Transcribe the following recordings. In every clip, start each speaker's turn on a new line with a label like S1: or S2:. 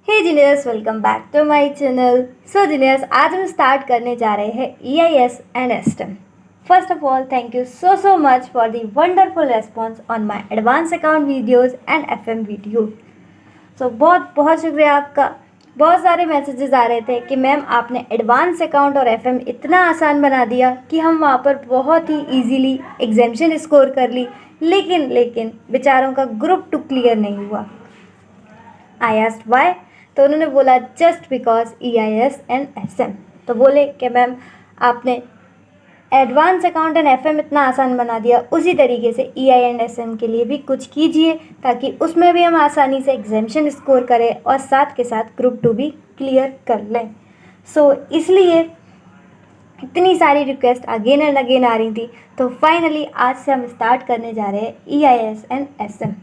S1: Hey geniuses, welcome back to my channel. So geniuses, आज हम start करने जा रहे हैं EIS एंड एस्टम। First of all, thank you so much for the wonderful response on my advance account videos and FM video. So बहुत बहुत शुक्रिया आपका। बहुत सारे मैसेजेस आ रहे थे कि मैम आपने एडवांस अकाउंट और FM इतना आसान बना दिया कि हम वहाँ पर बहुत ही ईजीली एग्जामिशन स्कोर कर ली, लेकिन बेचारों का ग्रुप 2 क्लियर नहीं हुआ। आई आस्क्ड व्हाई, तो उन्होंने बोला just because EIS and SM। तो बोले कि मैम आपने एडवांस अकाउंट एंड FM इतना आसान बना दिया, उसी तरीके से EI एंड SM के लिए भी कुछ कीजिए ताकि उसमें भी हम आसानी से एग्जामिशन स्कोर करें और साथ के साथ ग्रुप 2 भी क्लियर कर लें। सो इसलिए इतनी सारी रिक्वेस्ट अगेन एंड अगेन आ रही थी, तो फाइनली आज से हम स्टार्ट करने जा रहे हैं EIS and SM।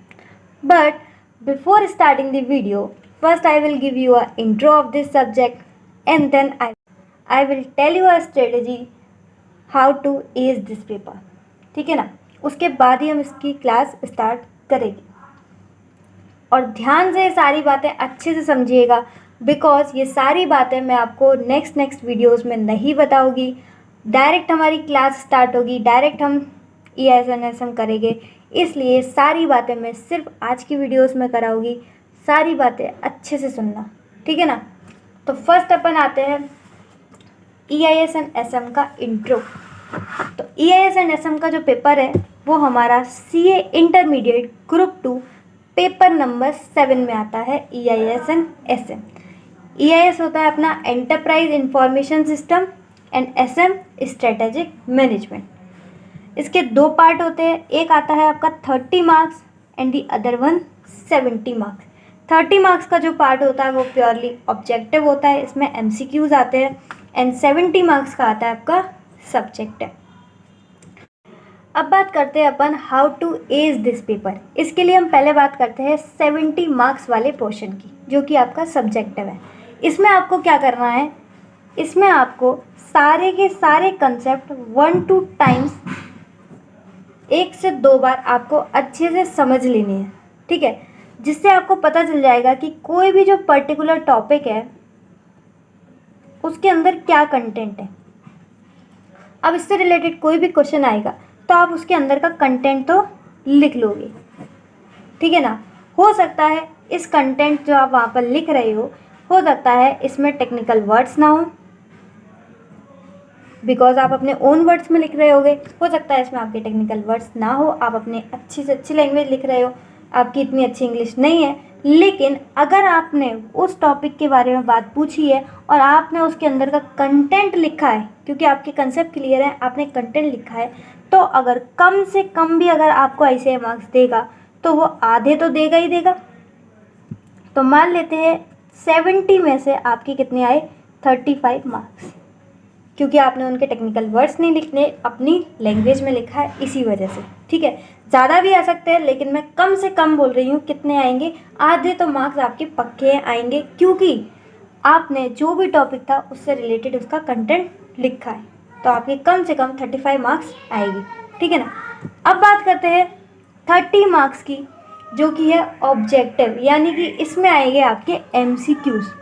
S1: But before starting the video, first I will give you an intro of this subject and then I will tell you a strategy how to ace this paper। ठीक है ना, उसके बाद ही हम इसकी class start करेंगे। और ध्यान से सारी बातें अच्छे से समझिएगा, बिकॉज ये सारी बातें मैं आपको नेक्स्ट वीडियोस में नहीं बताऊंगी। डायरेक्ट हमारी क्लास स्टार्ट होगी, डायरेक्ट हम EIS एंड SM करेंगे, इसलिए सारी बातें मैं सिर्फ आज की वीडियोस में कराऊंगी। सारी बातें अच्छे से सुनना, ठीक है ना। तो फर्स्ट अपन आते हैं EIS एंड SM का इंट्रो। तो EIS एंड SM का जो पेपर है वो हमारा CA intermediate group 2 paper number 7 में आता है। EIS एंड SM, EIS होता है अपना enterprise information system and SM strategic management. इसके दो पार्ट होते हैं, एक आता है आपका 30 marks and the other one 70 marks. 30 marks का जो पार्ट होता है वो प्योरली ऑब्जेक्टिव होता है, इसमें MCQs आते हैं, एंड 70 मार्क्स का आता है आपका सब्जेक्टिव। अब बात करते हैं अपन how to age this paper. इसके लिए हम पहले बात करते हैं 70 मार्क्स वाले पोर्शन की, जो कि आपका सब्जेक्टिव है। इसमें आपको क्या करना है, इसमें आपको सारे के सारे कंसेप्ट 1-2 टाइम्स, 1 से 2 बार आपको अच्छे से समझ लेनी है, ठीक है, जिससे आपको पता चल जाएगा कि कोई भी जो पर्टिकुलर टॉपिक है उसके अंदर क्या कंटेंट है। अब इससे रिलेटेड कोई भी क्वेश्चन आएगा तो आप उसके अंदर का कंटेंट तो लिख लोगे, ठीक है ना। हो सकता है इस कंटेंट जो आप वहाँ पर लिख रहे हो सकता है इसमें टेक्निकल वर्ड्स ना हो, बिकॉज आप अपने ओन वर्ड्स में लिख रहे होगे। हो सकता है इसमें आपके टेक्निकल वर्ड्स ना हो, आप अपने अच्छी से अच्छी लैंग्वेज लिख रहे हो, आपकी इतनी अच्छी इंग्लिश नहीं है, लेकिन अगर आपने उस टॉपिक के बारे में बात पूछी है और आपने उसके अंदर का कंटेंट लिखा है, क्योंकि आपके कंसेप्ट क्लियर है, आपने कंटेंट लिखा है, तो अगर कम से कम भी अगर आपको ऐसे मार्क्स देगा तो वो आधे तो देगा ही देगा। तो मान लेते हैं 70 में से आपके कितने आए, 35 मार्क्स, क्योंकि आपने उनके टेक्निकल वर्ड्स नहीं लिखने, अपनी लैंग्वेज में लिखा है, इसी वजह से, ठीक है। ज़्यादा भी आ सकते हैं, लेकिन मैं कम से कम बोल रही हूँ। कितने आएंगे, आधे तो मार्क्स आपके पक्के आएंगे, क्योंकि आपने जो भी टॉपिक था उससे रिलेटेड उसका कंटेंट लिखा है, तो आपके कम से कम 35 मार्क्स आएगी, ठीक है ना। अब बात करते हैं 30 मार्क्स की, जो कि है ऑब्जेक्टिव, यानी कि इसमें आएंगे आपके MCQs।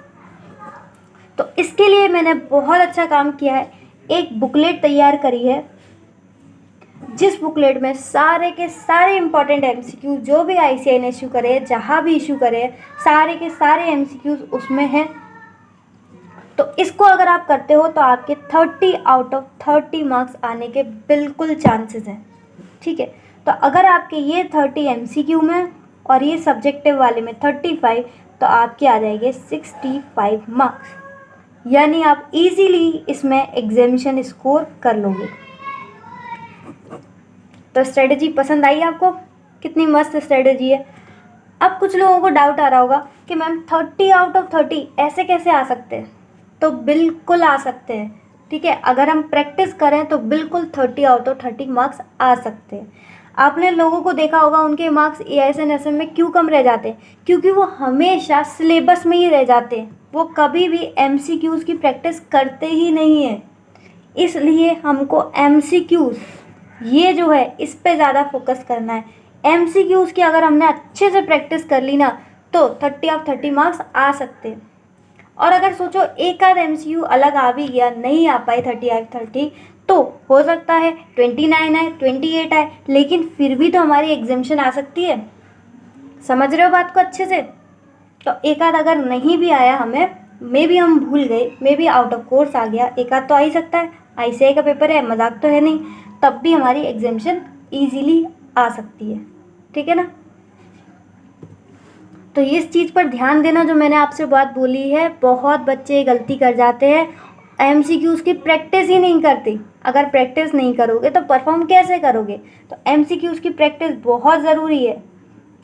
S1: तो इसके लिए मैंने बहुत अच्छा काम किया है, एक बुकलेट तैयार करी है, जिस बुकलेट में सारे के सारे इंपॉर्टेंट MCQ जो भी ICAI ने इशू करे, जहाँ भी इशू करे, सारे के सारे MCQs उसमें हैं। तो इसको अगर आप करते हो तो आपके 30 आउट ऑफ 30 मार्क्स आने के बिल्कुल चांसेस हैं, ठीक है। तो अगर आपके ये 30 MCQ में और ये सब्जेक्टिव वाले में 35, तो आपके आ जाएंगे 65 मार्क्स, यानी आप इजीली इसमें एग्जामिशन स्कोर कर लोगे। तो स्ट्रेटजी पसंद आई आपको, कितनी मस्त स्ट्रेटजी है। अब कुछ लोगों को डाउट आ रहा होगा कि मैम 30 आउट ऑफ 30 ऐसे कैसे आ सकते हैं। तो बिल्कुल आ सकते हैं, ठीक है। अगर हम प्रैक्टिस करें तो बिल्कुल 30 आउट ऑफ 30 मार्क्स आ सकते हैं। आपने लोगों को देखा होगा उनके मार्क्स EIS एंड SM में क्यों कम रह जाते हैं, क्योंकि वो हमेशा सिलेबस में ही रह जाते हैं, वो कभी भी MCQs की प्रैक्टिस करते ही नहीं है। इसलिए हमको MCQs ये जो है इस पे ज़्यादा फोकस करना है। MCQs की अगर हमने अच्छे से प्रैक्टिस कर ली ना, तो 30 ऑफ 30 मार्क्स आ सकते हैं। और अगर सोचो एक आध MCQ अलग आ भी गया, नहीं आ पाए 30 ऑफ 30, तो हो सकता है 29 आए, 28 आए, लेकिन फिर भी तो हमारी एग्जामेशन आ सकती है। समझ रहे हो बात को अच्छे से? तो एक आध अगर नहीं भी आया हमें, मे भी हम भूल गए, मे भी आउट ऑफ कोर्स आ गया, एक आध तो आ ही सकता है, ICAI का पेपर है, मजाक तो है नहीं, तब भी हमारी एग्जामेशन ईजीली आ सकती है। ठीक है ना? तो इस चीज़ पर ध्यान देना जो मैंने आपसे बात बोली है। बहुत बच्चे गलती कर जाते हैं, MCQs की प्रैक्टिस ही नहीं करते। अगर प्रैक्टिस नहीं करोगे तो परफॉर्म कैसे करोगे? तो MCQs की प्रैक्टिस बहुत ज़रूरी है,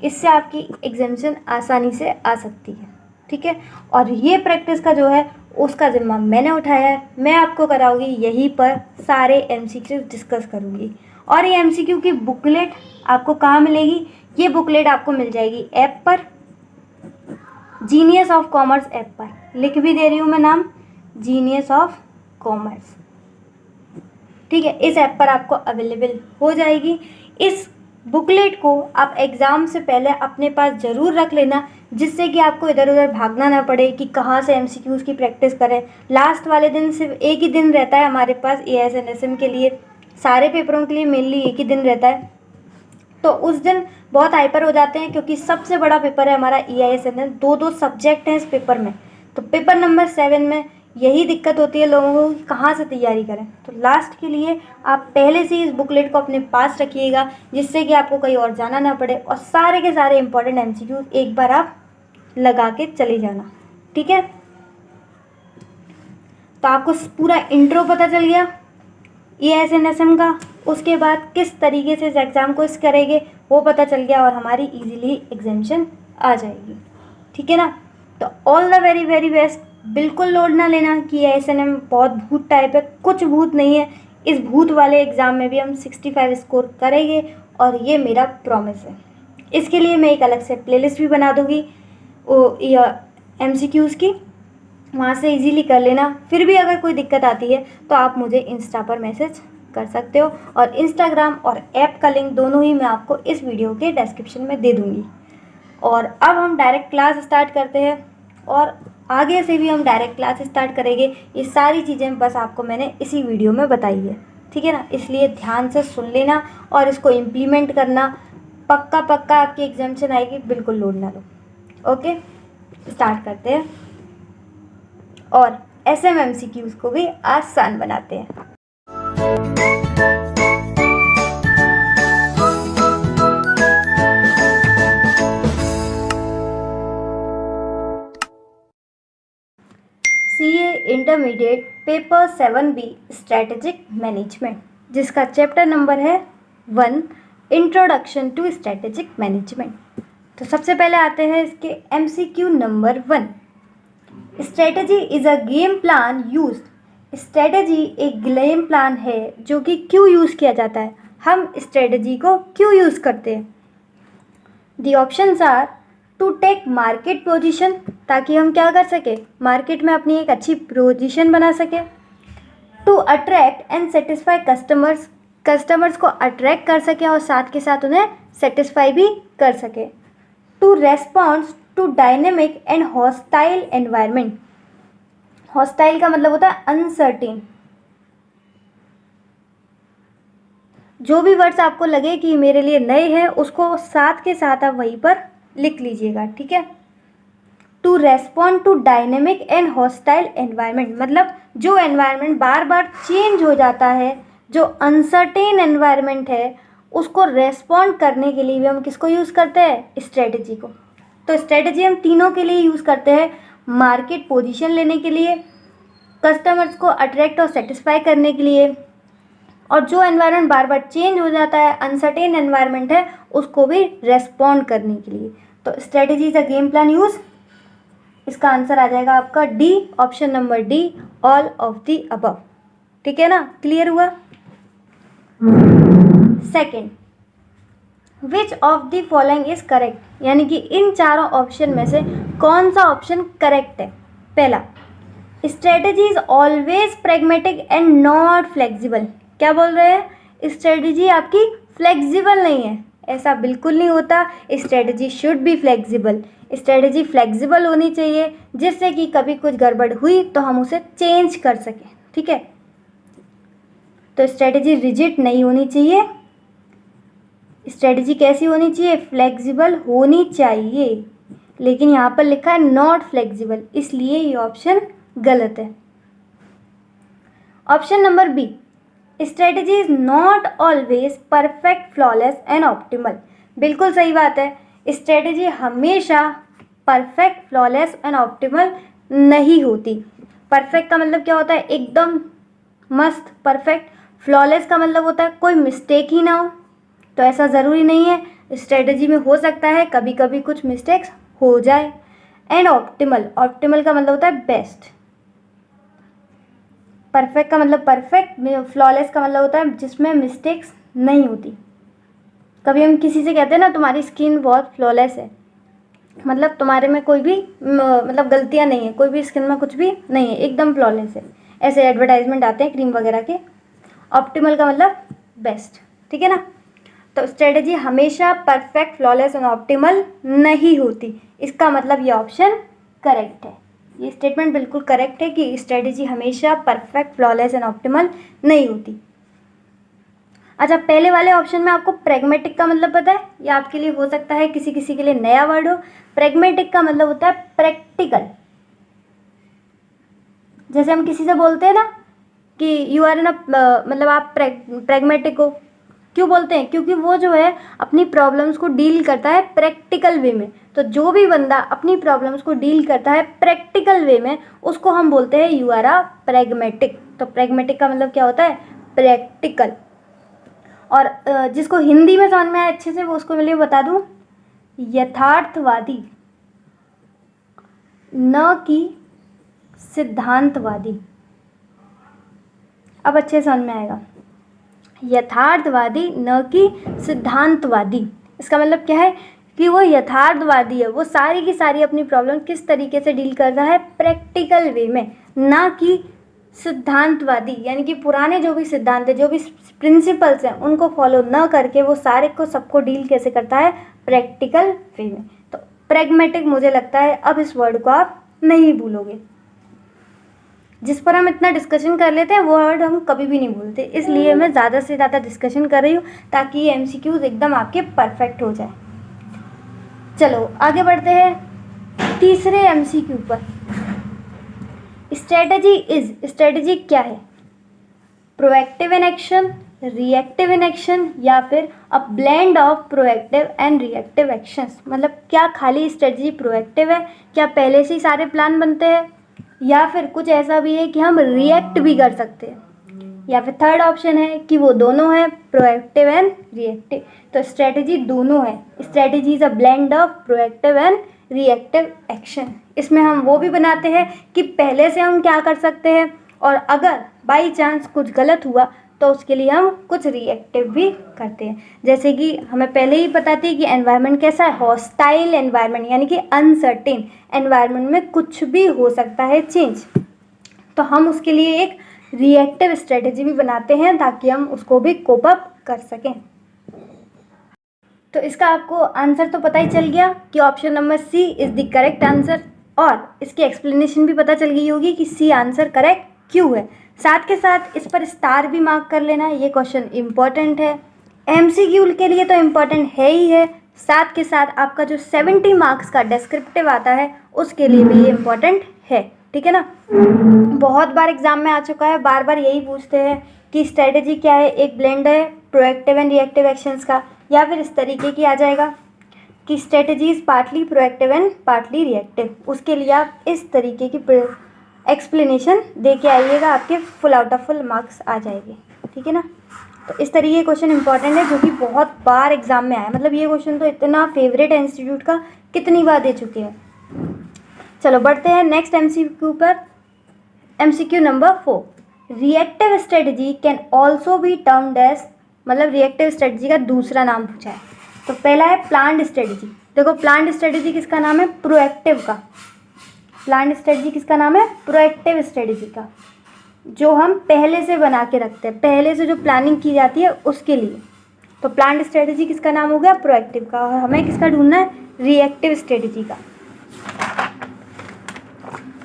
S1: इससे आपकी एग्जामेशन आसानी से आ सकती है। ठीक है? और ये प्रैक्टिस का जो है उसका जिम्मा मैंने उठाया है, मैं आपको कराऊंगी, यहीं पर सारे MCQs डिस्कस करूँगी। और ये MCQ की बुकलेट आपको कहाँ मिलेगी? ये बुकलेट आपको मिल जाएगी ऐप पर, जीनियस ऑफ कॉमर्स ऐप पर। लिख भी दे रही हूँ मैं नाम, जीनियस ऑफ कॉमर्स। ठीक है? इस ऐप पर आपको अवेलेबल हो जाएगी। इस बुकलेट को आप एग्ज़ाम से पहले अपने पास ज़रूर रख लेना, जिससे कि आपको इधर उधर भागना ना पड़े कि कहाँ से MCQs की प्रैक्टिस करें। लास्ट वाले दिन सिर्फ एक ही दिन रहता है हमारे पास EIS NSM के लिए, सारे पेपरों के लिए मेनली एक ही दिन रहता है। तो उस दिन बहुत हाइपर हो जाते हैं, क्योंकि सबसे बड़ा पेपर है हमारा EIS NSM, 2 सब्जेक्ट हैं इस पेपर में। तो पेपर नंबर 7 में यही दिक्कत होती है लोगों को कि कहाँ से तैयारी करें। तो लास्ट के लिए आप पहले से इस बुकलेट को अपने पास रखिएगा, जिससे कि आपको कहीं और जाना ना पड़े, और सारे के सारे इंपॉर्टेंट MCQs एक बार आप लगा के चले जाना। ठीक है? तो आपको पूरा इंट्रो पता चल गया EIS NSM का। उसके बाद किस तरीके से इस एग्ज़ाम को करेंगे वो पता चल गया, और हमारी इजीली एग्जामेशन आ जाएगी। ठीक है ना? तो all the very very best. बिल्कुल लोड ना लेना कि EIS NSM बहुत भूत टाइप है, कुछ भूत नहीं है। इस भूत वाले एग्ज़ाम में भी हम 65 स्कोर करेंगे, और ये मेरा प्रॉमिस है। इसके लिए मैं एक अलग से प्लेलिस्ट भी बना दूँगी MCQs की, वहाँ से इजीली कर लेना। फिर भी अगर कोई दिक्कत आती है तो आप मुझे इंस्टा पर मैसेज कर सकते हो, और इंस्टाग्राम और ऐप का लिंक दोनों ही मैं आपको इस वीडियो के डिस्क्रिप्शन में दे दूँगी। और अब हम डायरेक्ट क्लास स्टार्ट करते हैं, और आगे से भी हम डायरेक्ट क्लास स्टार्ट करेंगे। ये सारी चीज़ें बस आपको मैंने इसी वीडियो में बताई है। ठीक है ना? इसलिए ध्यान से सुन लेना और इसको इम्प्लीमेंट करना। पक्का पक्का आपकी एग्जामेशन आएगी, बिल्कुल लोड ना लो। ओके, स्टार्ट करते हैं और MCQs को भी आसान बनाते हैं। CA intermediate paper 7B strategic management, जिसका चैप्टर नंबर है 1 इंट्रोडक्शन टू स्ट्रैटेजिक मैनेजमेंट। तो सबसे पहले आते हैं इसके MCQ number 1। Strategy is a game plan used. Strategy एक गेम प्लान है जो कि क्यों यूज़ किया जाता है, हम स्ट्रैटेजी को क्यों यूज़ करते हैं। The options are to take market position, ताकि हम क्या कर सके, मार्केट में अपनी एक अच्छी पोजीशन बना सके। To attract and satisfy customers, customers को अट्रैक्ट कर सके और साथ के साथ उन्हें सेटिस्फाई भी कर सके। To response to dynamic and hostile environment. Hostile का मतलब होता है अनसर्टेन। जो भी वर्ड्स आपको लगे कि मेरे लिए नए हैं, उसको साथ के साथ आप वहीं पर लिख लीजिएगा। ठीक है? To respond to dynamic and hostile environment, मतलब जो एनवायरनमेंट बार बार चेंज हो जाता है, जो अनसर्टेन एनवायरनमेंट है, उसको रेस्पॉन्ड करने के लिए भी हम किसको यूज़ करते हैं, स्ट्रेटजी को। तो स्ट्रेटजी हम तीनों के लिए यूज़ करते हैं, मार्केट पोजीशन लेने के लिए, कस्टमर्स को अट्रैक्ट और सेटिस्फाई करने के लिए, और जो एनवायरनमेंट बार बार चेंज हो जाता है, अनसर्टेन एनवायरनमेंट है, उसको भी रेस्पॉन्ड करने के लिए। तो strategy is a game plan use. इसका आंसर आ जाएगा आपका D, option number D, all of the above. ठीक है ना? क्लियर हुआ? Second, which of the following is correct, यानी कि इन चारों ऑप्शन में से कौन सा ऑप्शन करेक्ट है। पहला, strategy is always pragmatic and not flexible. क्या बोल रहे हैं, स्ट्रेटजी आपकी फ्लेक्सिबल नहीं है, ऐसा बिल्कुल नहीं होता। Strategy should be flexible. Strategy flexible होनी चाहिए, जिससे कि कभी कुछ गड़बड़ हुई तो हम उसे चेंज कर सकें, ठीक है। तो स्ट्रेटजी रिजिड नहीं होनी चाहिए, स्ट्रेटजी कैसी होनी चाहिए, फ्लेक्सिबल होनी चाहिए, लेकिन यहाँ पर लिखा है नॉट फ्लेक्सिबल, इसलिए ये ऑप्शन गलत है। Option number B, strategy is not always perfect, flawless and optimal. बिल्कुल सही बात है, स्ट्रेटजी हमेशा परफेक्ट, फ्लॉलेस एंड ऑप्टिमल नहीं होती। परफेक्ट का मतलब क्या होता है, एकदम मस्त परफेक्ट। फ्लॉलेस का मतलब होता है कोई मिस्टेक ही ना हो, तो ऐसा ज़रूरी नहीं है, स्ट्रेटजी में हो सकता है कभी कभी कुछ मिस्टेक्स हो जाए। एंड ऑप्टिमल, ऑप्टिमल का मतलब होता है बेस्ट। परफेक्ट का मतलब परफेक्ट, फ्लॉलेस का मतलब होता है जिसमें मिस्टेक्स नहीं होती। कभी हम किसी से कहते हैं ना तुम्हारी स्किन बहुत फ्लॉलेस है, मतलब तुम्हारे में कोई भी मतलब गलतियां नहीं है, कोई भी स्किन में कुछ भी नहीं है, एकदम फ्लॉलेस है, ऐसे एडवर्टाइजमेंट आते हैं क्रीम वगैरह के। ऑप्टिमल का मतलब बेस्ट, ठीक है ना। तो स्ट्रेटजी हमेशा परफेक्ट, फ्लॉलेस एंड ऑप्टिमल नहीं होती, इसका मतलब ये ऑप्शन करेक्ट है। ये स्टेटमेंट बिल्कुल करेक्ट है कि स्ट्रेटजी हमेशा परफेक्ट, फ्लॉलेस एंड ऑप्टिमल नहीं होती। अच्छा, पहले वाले ऑप्शन में आपको प्रैग्मेटिक का मतलब पता है, ये आपके लिए हो सकता है किसी किसी के लिए नया वर्ड हो। प्रैग्मेटिक का मतलब होता है प्रैक्टिकल। जैसे हम किसी से बोलते हैं ना कि यू आर मतलब आप प्रैग्मेटिक हो, क्यों बोलते हैं, क्योंकि वो जो है अपनी प्रॉब्लम्स को डील करता है प्रैक्टिकल वे में। तो जो भी बंदा अपनी प्रॉब्लम्स को डील करता है प्रैक्टिकल वे में, उसको हम बोलते हैं यू आर अ प्रैग्मेटिक। तो प्रैग्मेटिक का मतलब क्या होता है, प्रैक्टिकल। और जिसको हिंदी में समझ में आए अच्छे से वो उसको मैं बता दूं, यथार्थवादी, न कि सिद्धांतवादी। अब अच्छे समझ में आएगा, यथार्थवादी न कि सिद्धांतवादी। इसका मतलब क्या है कि वो यथार्थवादी है, वो सारी की सारी अपनी प्रॉब्लम किस तरीके से डील कर रहा है, प्रैक्टिकल वे में, ना कि सिद्धांतवादी, यानी कि पुराने जो भी सिद्धांत है, जो भी प्रिंसिपल्स हैं, उनको फॉलो न करके वो सारे को सबको डील कैसे करता है, प्रैक्टिकल वे में। तो प्रैग्मेटिक मुझे लगता है अब इस वर्ड को आप नहीं भूलोगे। जिस पर हम इतना डिस्कशन कर लेते हैं वो वर्ड हम कभी भी नहीं भूलते, इसलिए मैं ज़्यादा से ज़्यादा डिस्कशन कर रही हूँ ताकि ये MCQs एकदम आपके परफेक्ट हो जाए। चलो आगे बढ़ते हैं तीसरे MCQ पर। स्ट्रेटजी क्या है, proactive in action, reactive in action, या फिर a blend of proactive and reactive actions. मतलब क्या खाली स्ट्रेटजी प्रोएक्टिव है, क्या पहले से ही सारे प्लान बनते हैं, या फिर कुछ ऐसा भी है कि हम रिएक्ट भी कर सकते हैं, या फिर थर्ड ऑप्शन है कि वो दोनों है, प्रोएक्टिव एंड रिएक्टिव। तो स्ट्रेटजी दोनों है, strategy is a blend of proactive and reactive action. इसमें हम वो भी बनाते हैं कि पहले से हम क्या कर सकते हैं, और अगर बाई चांस कुछ गलत हुआ तो उसके लिए हम कुछ रिएक्टिव भी करते हैं। जैसे कि हमें पहले ही पता थी कि एनवायरनमेंट कैसा है, हॉस्टाइल एनवायरनमेंट, यानी कि अनसर्टेन एनवायरनमेंट में कुछ भी हो सकता है चेंज, तो हम उसके लिए एक रिएक्टिव स्ट्रेटजी भी बनाते हैं ताकि हम उसको भी कोप अप कर सकें। तो इसका आपको आंसर तो पता ही चल गया कि option number C is the correct answer, और इसकी एक्सप्लेनेशन भी पता चल गई होगी कि सी आंसर करेक्ट क्यों है। साथ के साथ इस पर स्टार भी मार्क कर लेना, ये क्वेश्चन इम्पॉर्टेंट है, MCQ के लिए तो इम्पॉर्टेंट है ही है, साथ के साथ आपका जो 70 मार्क्स का डिस्क्रिप्टिव आता है उसके लिए भी ये इम्पॉर्टेंट है, ठीक है ना। बहुत बार एग्जाम में आ चुका है, बार बार यही पूछते हैं कि स्ट्रेटजी क्या है, एक ब्लेंड है प्रोएक्टिव एंड रिएक्टिव एक्शंस का, या फिर इस तरीके की आ जाएगा कि strategy is partly proactive and partly reactive. उसके लिए आप इस तरीके की एक्सप्लेनेशन दे के आइएगा, आपके full out of full marks आ जाएंगे, ठीक है ना। तो इस तरीके के क्वेश्चन इंपॉर्टेंट है जो कि बहुत बार एग्जाम में आया, मतलब ये क्वेश्चन तो इतना फेवरेट है इंस्टीट्यूट का, कितनी बार दे चुके हैं। चलो बढ़ते हैं नेक्स्ट MCQ पर। MCQ number 4, reactive strategy can also be termed as, मतलब रिएक्टिव स्ट्रेटजी का दूसरा नाम पूछा है। तो पहला है प्लान्ड स्ट्रेटजी। देखो प्लान्ड स्ट्रेटजी किसका नाम है, प्रोएक्टिव का। प्लान्ड स्ट्रेटजी किसका नाम है, प्रोएक्टिव स्ट्रेटजी का, जो हम पहले से बना के रखते हैं, पहले से जो प्लानिंग की जाती है उसके लिए। तो प्लान्ड स्ट्रेटजी किसका नाम हो गया, प्रोएक्टिव का, और हमें किसका ढूंढना है, रिएक्टिव स्ट्रेटजी का।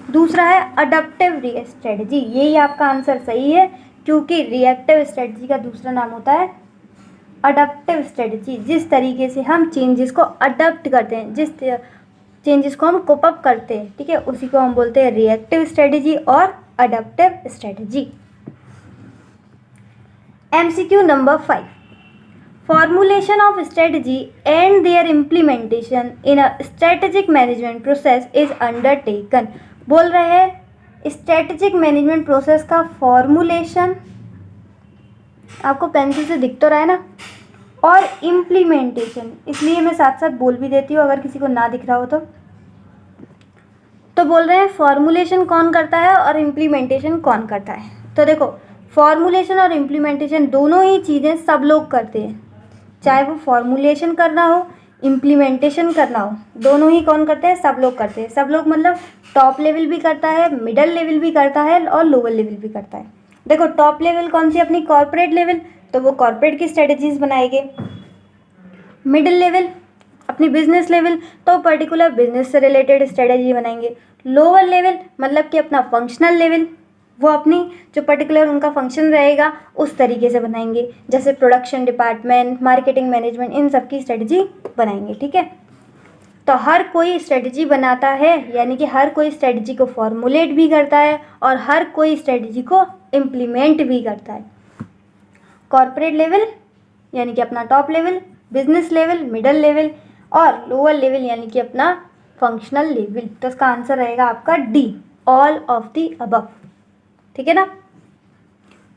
S1: दूसरा है अडप्टिव स्ट्रेटजी, यही आपका आंसर सही है, क्योंकि रिएक्टिव स्ट्रेटजी का दूसरा नाम होता है अडप्टिव स्ट्रेटजी। जिस तरीके से हम चेंजेस को अडप्ट करते हैं, जिस चेंजेस को हम कोप अप करते हैं, ठीक है, उसी को हम बोलते हैं रिएक्टिव स्ट्रेटजी और adaptive strategy. MCQ number 5, formulation of strategy and their implementation in a strategic management process is undertaken। बोल रहे हैं स्ट्रेटेजिक मैनेजमेंट प्रोसेस का फॉर्मुलेशन, आपको पेंसिल से दिख तो रहा है ना, और इम्प्लीमेंटेशन, इसलिए मैं साथ साथ बोल भी देती हूँ अगर किसी को ना दिख रहा हो तो बोल रहे हैं फॉर्मुलेशन कौन करता है और इम्प्लीमेंटेशन कौन करता है। तो देखो, फॉर्मुलेशन और इम्प्लीमेंटेशन दोनों ही चीज़ें सब लोग करते हैं, चाहे वो फॉर्मुलेशन करना हो, इम्प्लीमेंटेशन करना हो, दोनों ही कौन करते हैं, सब लोग करते हैं। सब लोग मतलब टॉप लेवल भी करता है, मिडल लेवल भी करता है और लोअर लेवल भी करता है। देखो, टॉप लेवल कौन सी, अपनी कॉर्पोरेट लेवल, तो वो कॉर्पोरेट की स्ट्रेटजीज बनाएंगे। मिडिल लेवल अपनी बिजनेस लेवल, तो पर्टिकुलर बिजनेस से रिलेटेड स्ट्रेटजी बनाएंगे। लोअर लेवल मतलब कि अपना फंक्शनल लेवल, वो अपनी जो पर्टिकुलर उनका फंक्शन रहेगा उस तरीके से बनाएंगे, जैसे प्रोडक्शन डिपार्टमेंट, मार्केटिंग मैनेजमेंट, इन सब की स्ट्रेटजी बनाएंगे, ठीक है। तो हर कोई स्ट्रेटजी बनाता है, यानी कि हर कोई स्ट्रेटजी को फॉर्मुलेट भी करता है और हर कोई स्ट्रेटजी को इम्प्लीमेंट भी करता है। कॉर्पोरेट लेवल यानी कि अपना top level, business level, middle level और लोअर लेवल यानी कि अपना फंक्शनल लेवल। तो इसका आंसर रहेगा आपका D, all of the above, ठीक है ना।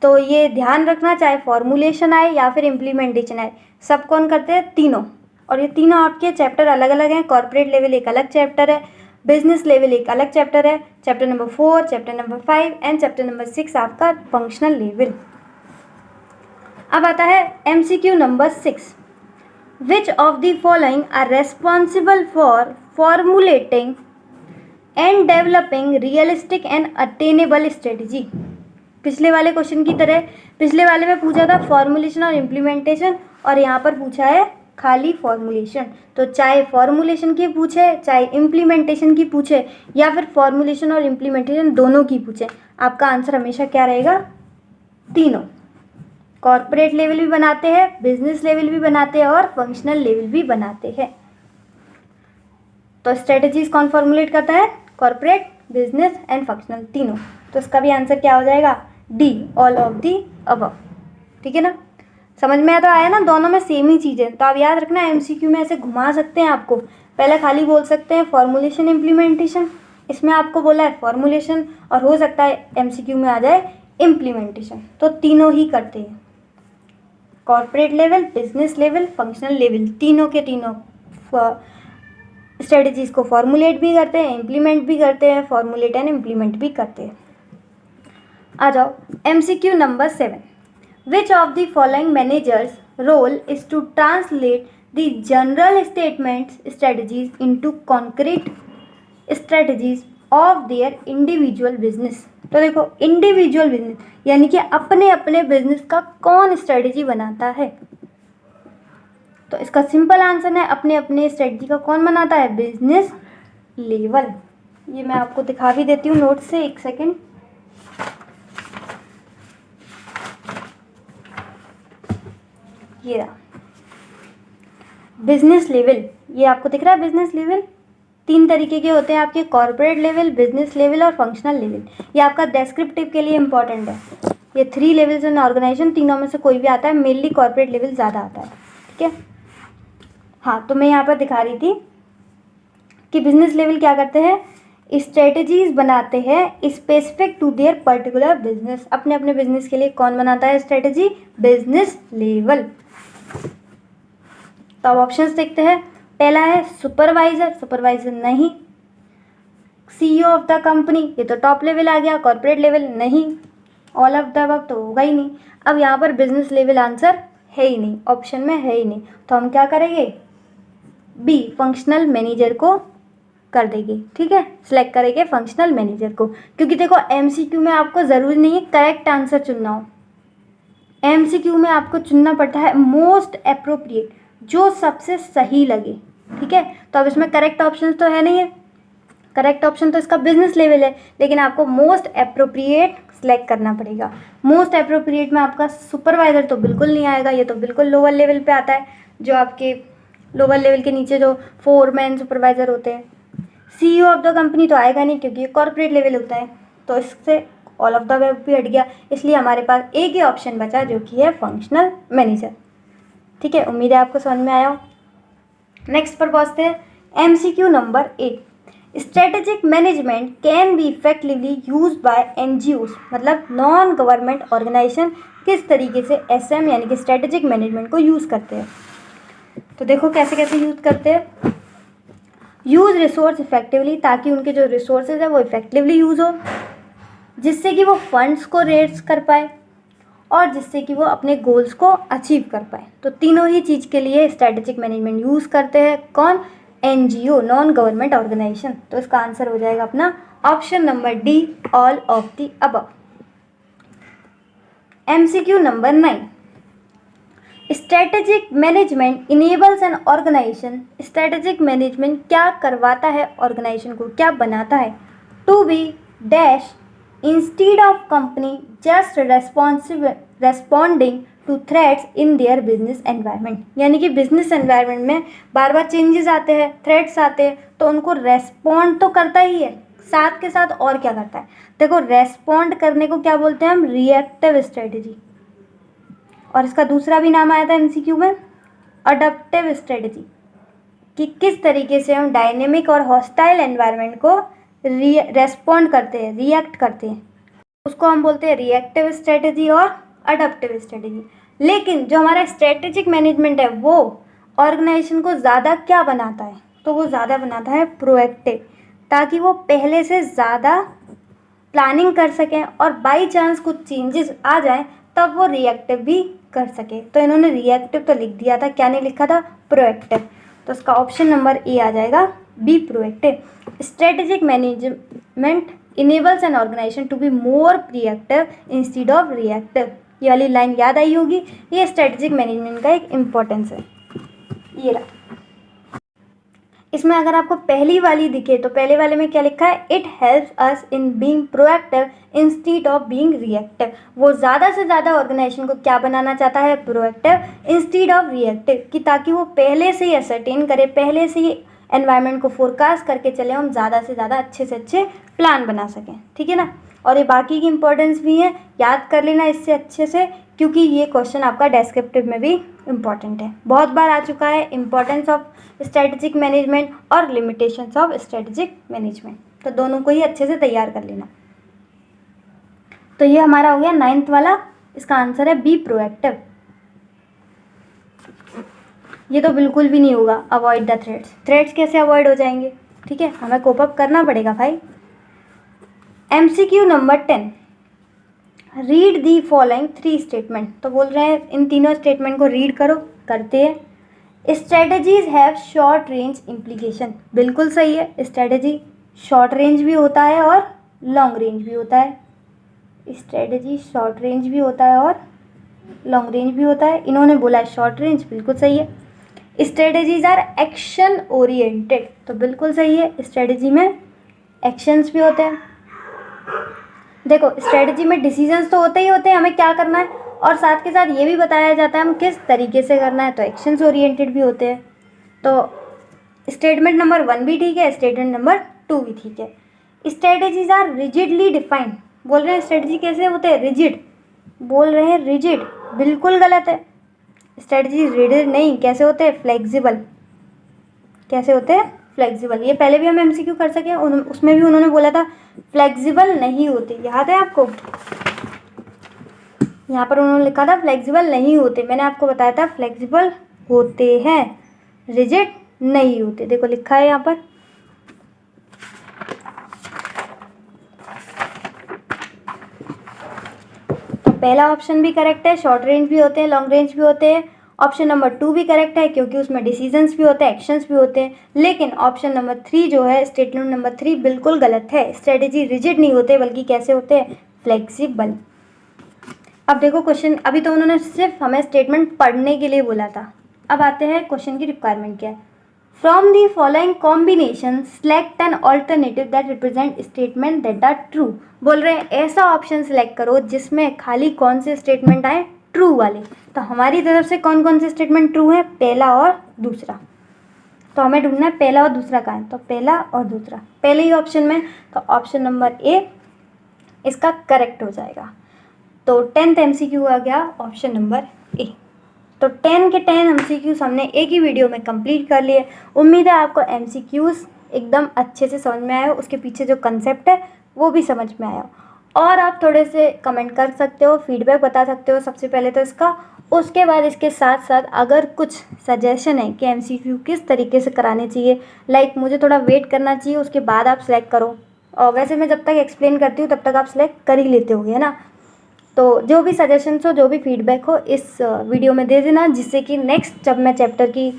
S1: तो ये ध्यान रखना, चाहे फॉर्मुलेशन आए या फिर इम्प्लीमेंटेशन आए, सब कौन करते हैं, तीनों। और ये तीनों आपके चैप्टर अलग अलग हैं। कॉर्पोरेट लेवल एक अलग चैप्टर है, बिजनेस लेवल एक अलग चैप्टर है, chapter number 4, chapter number 5 and chapter number 6 आपका फंक्शनल लेवल। अब आता है MCQ number 6, which of the following are responsible for formulating and developing realistic and attainable strategy. पिछले वाले क्वेश्चन की तरह, पिछले वाले में पूछा था फॉर्मुलेशन और इम्प्लीमेंटेशन, और यहाँ पर पूछा है खाली फॉर्मुलेशन। तो चाहे फॉर्मुलेशन की पूछे, चाहे इम्प्लीमेंटेशन की पूछे, या फिर फॉर्मुलेशन और इम्प्लीमेंटेशन दोनों की पूछे, आपका आंसर हमेशा क्या रहेगा, तीनों। कॉर्पोरेट लेवल भी बनाते हैं, बिजनेस लेवल भी बनाते हैं और फंक्शनल लेवल भी बनाते हैं। तो स्ट्रेटजीज कौन फॉर्मुलेट करता है, कॉर्पोरेट, बिजनेस एंड फंक्शनल, तीनों। तो इसका भी आंसर क्या हो जाएगा, D, all of the above, ठीक है ना। समझ में तो आया ना, दोनों में सेम ही चीज़ें। तो आप याद रखना, MCQ में ऐसे घुमा सकते हैं आपको, पहले खाली बोल सकते हैं फॉर्मुलेशन इम्प्लीमेंटेशन, इसमें आपको बोला है फॉर्मुलेशन, और हो सकता है MCQ में आ जाए इम्प्लीमेंटेशन। तो तीनों ही करते हैं, corporate level, business level, functional level, तीनों के तीनों स्ट्रेटजीज को फॉर्मुलेट भी करते हैं, इम्प्लीमेंट भी करते हैं, फॉर्मुलेट एंड इम्प्लीमेंट भी करते हैं। आ जाओ MCQ number 7, which of the following managers role is to translate the general statements strategies into concrete strategies of their individual business. तो देखो, इंडिविजुअल बिजनेस यानी कि अपने अपने बिजनेस का कौन स्ट्रेटजी बनाता है। तो इसका सिंपल आंसर है, अपने अपने स्ट्रेटजी का कौन बनाता है, बिजनेस लेवल। ये मैं आपको दिखा भी देती हूँ नोट से, एक सेकेंड। ये रहा बिजनेस लेवल, ये आपको दिख रहा है बिजनेस लेवल। 3 तरीके के होते हैं आपके, कॉर्पोरेट लेवल, बिजनेस लेवल और फंक्शनल लेवल। ये आपका डेस्क्रिप्टिव के लिए इंपॉर्टेंट है। ये 3 लेवल्स इन ऑर्गेनाइजेशन, तीनों में से कोई भी आता है, मेनली कॉर्पोरेट लेवल ज़्यादा आता है, ठीक है। हाँ, तो मैं यहाँ पर दिखा रही थी कि बिजनेस लेवल क्या करते हैं, स्ट्रेटजीज बनाते हैं specific to their particular business. अपने अपने बिजनेस के लिए कौन बनाता है स्ट्रेटजी, बिजनेस लेवल। तो अब ऑप्शंस देखते हैं। पहला है सुपरवाइजर, सुपरवाइजर नहीं। CEO ऑफ द कंपनी, ये तो टॉप लेवल आ गया, कॉर्पोरेट लेवल नहीं। ऑल ऑफ द अबव तो होगा ही नहीं। अब यहाँ पर बिजनेस लेवल आंसर है ही नहीं, ऑप्शन में है ही नहीं, तो हम क्या करेंगे, बी, फंक्शनल मैनेजर को कर देंगे, ठीक है। सिलेक्ट करेंगे फंक्शनल मैनेजर को, क्योंकि देखो MCQ में आपको ज़रूरी नहीं है करेक्ट आंसर चुनना हो। MCQ में आपको चुनना पड़ता है मोस्ट अप्रोप्रिएट, जो सबसे सही लगे, ठीक है। तो अब इसमें करेक्ट ऑप्शन तो है नहीं है, करेक्ट ऑप्शन तो इसका बिजनेस लेवल है, लेकिन आपको मोस्ट अप्रोप्रिएट सेलेक्ट करना पड़ेगा। मोस्ट अप्रोप्रिएट में आपका सुपरवाइजर तो बिल्कुल नहीं आएगा, ये तो बिल्कुल लोअर लेवल पे आता है, जो आपके लोअर लेवल के नीचे जो फोरमैन सुपरवाइजर होते हैं। CEO ऑफ द कंपनी तो आएगा नहीं, क्योंकि ये कॉर्पोरेट लेवल होता है, तो इससे ऑल ऑफ द वेब भी हट गया, इसलिए हमारे पास एक ही ऑप्शन बचा, जो कि है फंक्शनल मैनेजर। ठीक है, उम्मीद है आपको समझ में आया हो। नेक्स्ट पर पहुँचते हैं, MCQ number 8। Strategic management can be effectively use by NGOs, मतलब नॉन गवर्नमेंट ऑर्गेनाइजेशन किस तरीके से SM यानी कि स्ट्रेटेजिक मैनेजमेंट को यूज़ करते हैं। तो देखो कैसे कैसे यूज़ करते हैं। यूज़ रिसोर्स इफेक्टिवली, ताकि उनके जो रिसोर्सेज है वो इफेक्टिवली यूज़ हो, जिससे कि वो फंड्स को रेज कर पाए और जिससे कि वो अपने गोल्स को अचीव कर पाए। तो तीनों ही चीज़ के लिए स्ट्रेटेजिक मैनेजमेंट यूज़ करते हैं कौन? NGO, non government organisation. तो इसका आंसर हो जाएगा अपना option number D, all of the above. MCQ number 9। Strategic management enables an organisation. Strategic management क्या करवाता है ऑर्गेनाइजेशन को, क्या बनाता है? To be dash instead of company just responding to threats in their business environment, यानी कि business environment में बार बार चेंजेस आते हैं, थ्रेट्स आते हैं, तो उनको रेस्पॉन्ड तो करता ही है, साथ के साथ और क्या करता है? देखो, रेस्पॉन्ड करने को क्या बोलते हैं हम? Reactive strategy. और इसका दूसरा भी नाम आया था MCQ में, अडप्टिव स्ट्रेटेजी, कि किस तरीके से हम डायनेमिक और हॉस्टाइल एनवायरनमेंट को रेस्पॉन्ड करते हैं, रिएक्ट करते हैं, उसको हम बोलते हैं रिएक्टिव स्ट्रेटेजी और अडप्टिव स्ट्रेटेजी। लेकिन जो हमारा स्ट्रेटेजिक मैनेजमेंट है वो ऑर्गेनाइजेशन को ज़्यादा क्या बनाता है? तो वो ज़्यादा बनाता है प्रोएक्टिव, ताकि वो पहले से ज़्यादा प्लानिंग कर सकें और बाई चांस कुछ चेंजेस आ जाए तब वो रिएक्टिव भी कर सके। तो इन्होंने रिएक्टिव तो लिख दिया था, क्या नहीं लिखा था? प्रोएक्टिव। तो इसका ऑप्शन नंबर A आ जाएगा, B, proactive. Strategic management enables an organization to be more proactive instead of reactive. ये वाली लाइन याद आई होगी, ये स्ट्रेटेजिक मैनेजमेंट का एक इम्पोर्टेंस है। ये रहा, इसमें अगर आपको पहली वाली दिखे तो पहले वाले में क्या लिखा है? It helps us in being proactive instead of being reactive. वो ज़्यादा से ज़्यादा ऑर्गेनाइजेशन को क्या बनाना चाहता है? प्रोएक्टिव इंस्टीड ऑफ रिएक्टिव, कि ताकि वो पहले से ही असरटेन करे, पहले से ही एनवायरनमेंट को फोरकास्ट करके चले, हम ज़्यादा से ज़्यादा अच्छे से अच्छे प्लान बना सकें। ठीक है ना? और ये बाकी की इंपॉर्टेंस भी है, याद कर लेना इससे अच्छे से, क्योंकि ये क्वेश्चन आपका डेस्क्रिप्टिव में भी इम्पॉर्टेंट है, बहुत बार आ चुका है। इंपॉर्टेंस ऑफ स्ट्रेटेजिक मैनेजमेंट और लिमिटेशंस ऑफ स्ट्रेटेजिक मैनेजमेंट, तो दोनों को ही अच्छे से तैयार कर लेना। तो ये हमारा हो गया 9th वाला, इसका आंसर है बी, प्रोएक्टिव। ये तो बिल्कुल भी नहीं होगा, अवॉइड द थ्रेट्स। थ्रेट्स कैसे अवॉइड हो जाएंगे? ठीक है, हमें कोप अप करना पड़ेगा भाई। MCQ number 10। Read the following 3 statement. तो बोल रहे हैं इन तीनों स्टेटमेंट को रीड करो, करते हैं। Strategies have short range implication. बिल्कुल सही है, स्ट्रेटजी शॉर्ट रेंज भी होता है और लॉन्ग रेंज भी होता है। स्ट्रेटजी शॉर्ट रेंज भी होता है और लॉन्ग रेंज भी होता है। इन्होंने बोला है शॉर्ट रेंज, बिल्कुल सही है। स्ट्रेटजीज आर एक्शन ओरिएंटेड, तो बिल्कुल सही है, स्ट्रेटजी में एक्शंस भी होते हैं। देखो, स्ट्रेटजी में डिसीजंस तो होते ही होते हैं, हमें क्या करना है, और साथ के साथ ये भी बताया जाता है हम किस तरीके से करना है, तो एक्शंस ओरिएंटेड भी होते हैं। तो स्टेटमेंट नंबर 1 भी ठीक है, स्टेटमेंट नंबर 2 भी ठीक है। Strategies are rigidly defined. बोल रहे हैं स्ट्रेटजी कैसे होते हैं? रिजिड। बोल रहे हैं रिजिड, बिल्कुल गलत है। स्ट्रेटजी रिजिड नहीं, कैसे होते हैं? फ्लेक्सिबल। कैसे होते हैं? फ्लेक्सिबल। ये पहले भी हम MCQ कर सके, उसमें भी उन्होंने बोला था फ्लेक्सिबल नहीं होते, याद है आपको? यहाँ पर उन्होंने लिखा था फ्लेक्सिबल नहीं होते, मैंने आपको बताया था फ्लेक्सिबल होते हैं, रिजिड नहीं होते। देखो लिखा है यहाँ पर। तो पहला ऑप्शन भी करेक्ट है, शॉर्ट रेंज भी होते हैं, लॉन्ग रेंज भी होते हैं। ऑप्शन नंबर 2 भी करेक्ट है, क्योंकि उसमें डिसीजंस भी होते हैं, एक्शंस भी होते हैं। लेकिन ऑप्शन नंबर 3 जो है, स्टेटमेंट नंबर 3 बिल्कुल गलत है। स्ट्रेटेजी रिजिड नहीं होते, बल्कि कैसे होते हैं? फ्लेक्सिबल। अब देखो क्वेश्चन, अभी तो उन्होंने सिर्फ हमें स्टेटमेंट पढ़ने के लिए बोला था, अब आते हैं क्वेश्चन की रिक्वायरमेंट क्या है। From the following combination select an alternative that represent statement that are true. बोल रहे हैं ऐसा ऑप्शन सेलेक्ट करो जिसमें खाली कौन से स्टेटमेंट आए, ट्रू वाले। तो हमारी तरफ से कौन कौन से स्टेटमेंट ट्रू है, पहला और दूसरा। तो हमें ढूंढना है पहला और दूसरा कहाँ है, तो पहला और दूसरा पहले ही ऑप्शन में, तो ऑप्शन नंबर ए इसका करेक्ट हो जाएगा। तो 10th MCQ आ गया ऑप्शन नंबर ए। तो 10 के 10 MCQs हमने एक ही वीडियो में कंप्लीट कर लिए। उम्मीद है आपको MCQs एकदम अच्छे से समझ में आया हो, उसके पीछे जो कंसेप्ट है वो भी समझ में आया हो। और आप थोड़े से कमेंट कर सकते हो, फीडबैक बता सकते हो सबसे पहले तो इसका। उसके बाद इसके साथ साथ अगर कुछ सजेशन है कि MCQ किस तरीके से कराने चाहिए, लाइक मुझे थोड़ा वेट करना चाहिए, उसके बाद आप सेलेक्ट करो। और वैसे मैं जब तक एक्सप्लेन करती हूँ तब तक आप सेलेक्ट कर ही लेते होगे, है ना। तो जो भी सजेशंस हो, जो भी फीडबैक हो, इस वीडियो में दे देना, जिससे कि नेक्स्ट जब मैं चैप्टर की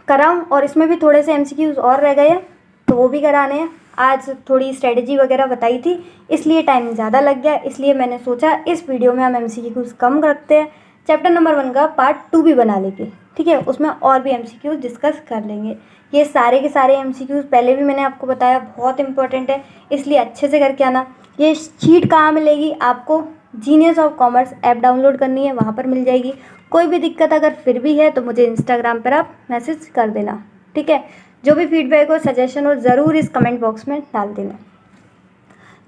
S1: कराऊँ, और इसमें भी थोड़े से MCQs और रह गए हैं तो वो भी कराने हैं। आज थोड़ी स्ट्रेटजी वगैरह बताई थी, इसलिए टाइम ज़्यादा लग गया, इसलिए मैंने सोचा इस वीडियो में हम MCQs कम रखते हैं। चैप्टर नंबर 1 का पार्ट 2 भी बना लेंगे, ठीक है, उसमें और भी MCQs डिस्कस कर लेंगे। ये सारे के सारे MCQs पहले भी मैंने आपको बताया बहुत इंपॉर्टेंट है, इसलिए अच्छे से करके आना। ये शीट कहाँ मिलेगी आपको, genius of commerce app download करनी है, वहाँ पर मिल जाएगी। कोई भी दिक्कत अगर फिर भी है तो मुझे इंस्टाग्राम पर आप मैसेज कर देना, ठीक है। जो भी फीडबैक हो, सजेशन हो, ज़रूर इस कमेंट बॉक्स में डाल देना।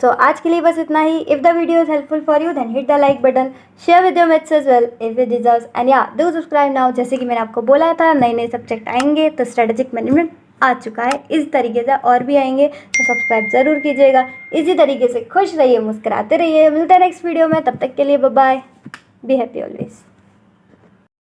S1: तो आज के लिए बस इतना ही। If the video is helpful for you then hit the like button, share with your mates as well if it deserves, and या डू सब्सक्राइब नाउ। जैसे कि मैंने आपको बोला था नए नए सब्जेक्ट आएंगे, तो स्ट्रेटेजिक मैनेजमेंट आ चुका है, इस तरीके से और भी आएंगे, तो सब्सक्राइब ज़रूर कीजिएगा। इसी तरीके से खुश रहिए, मुस्कुराते रहिए। मिलते हैं नेक्स्ट वीडियो में, तब तक के लिए bye bye, be happy always.